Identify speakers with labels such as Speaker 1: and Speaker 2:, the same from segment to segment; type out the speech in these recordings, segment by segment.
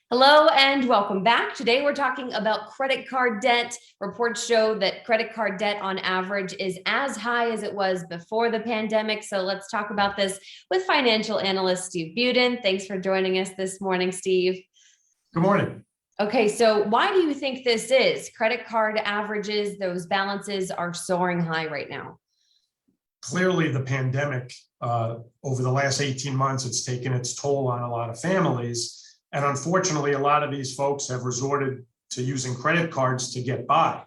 Speaker 1: Hello and welcome back. Today we're talking about credit card debt. Reports show that credit card debt on average is as high as it was before the pandemic. So let's talk about this with financial analyst Steve Budin. Thanks for joining us this morning, Steve.
Speaker 2: Good morning.
Speaker 1: Okay, so why do you think this is? Credit card averages, those balances are soaring high right now.
Speaker 2: Clearly, the pandemic over the last 18 months, it's taken its toll on a lot of families. And unfortunately, a lot of these folks have resorted to using credit cards to get by.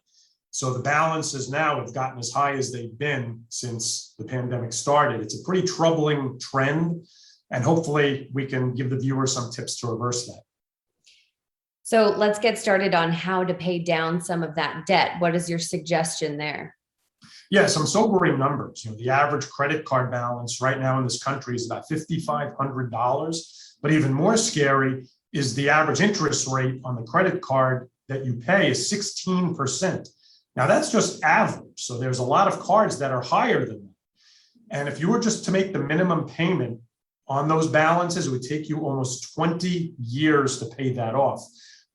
Speaker 2: So the balances now have gotten as high as they've been since the pandemic started. It's a pretty troubling trend, and hopefully we can give the viewer some tips to reverse that.
Speaker 1: So let's get started on how to pay down some of that debt. What is your suggestion there?
Speaker 2: Yeah, some sobering numbers. The average credit card balance right now in this country is about $5,500. But even more scary is the average interest rate on the credit card that you pay is 16%. Now that's just average. So there's a lot of cards that are higher than that. And if you were just to make the minimum payment on those balances, it would take you almost 20 years to pay that off.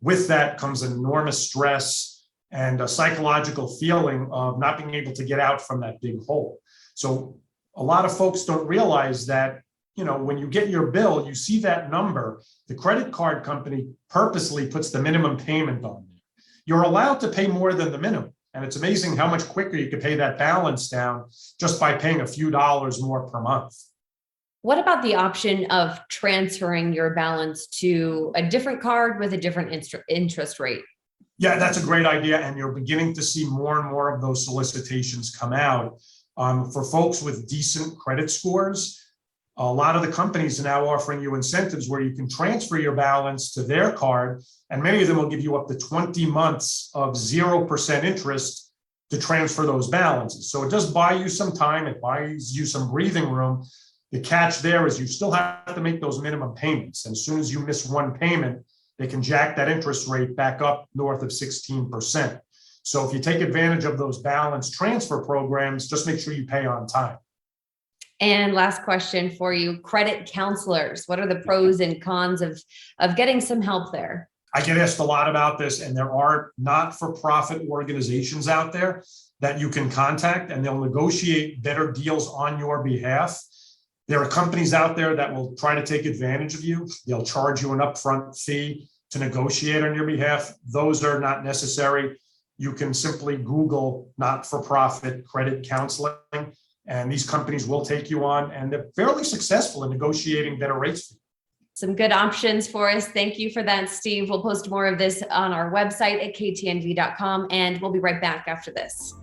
Speaker 2: With that comes an enormous stress and a psychological feeling of not being able to get out from that big hole. So a lot of folks don't realize that, when you get your bill, you see that number, the credit card company purposely puts the minimum payment on there. You're allowed to pay more than the minimum. And it's amazing how much quicker you could pay that balance down just by paying a few dollars more per month.
Speaker 1: What about the option of transferring your balance to a different card with a different interest rate?
Speaker 2: Yeah, that's a great idea. And you're beginning to see more and more of those solicitations come out. For folks with decent credit scores, a lot of the companies are now offering you incentives where you can transfer your balance to their card, and many of them will give you up to 20 months of 0% interest to transfer those balances. So it does buy you some time, it buys you some breathing room. The catch there is you still have to make those minimum payments. And as soon as you miss one payment, they can jack that interest rate back up north of 16%. So if you take advantage of those balance transfer programs, just make sure you pay on time.
Speaker 1: And last question for you, credit counselors. What are the pros and cons of getting some help there?
Speaker 2: I get asked a lot about this, and there are not-for-profit organizations out there that you can contact, and they'll negotiate better deals on your behalf. There are companies out there that will try to take advantage of you. They'll charge you an upfront fee to negotiate on your behalf. Those are not necessary. You can simply Google not-for-profit credit counseling, and these companies will take you on, and they're fairly successful in negotiating better rates.
Speaker 1: Some good options for us. Thank you for that, Steve. We'll post more of this on our website at ktnv.com, and we'll be right back after this.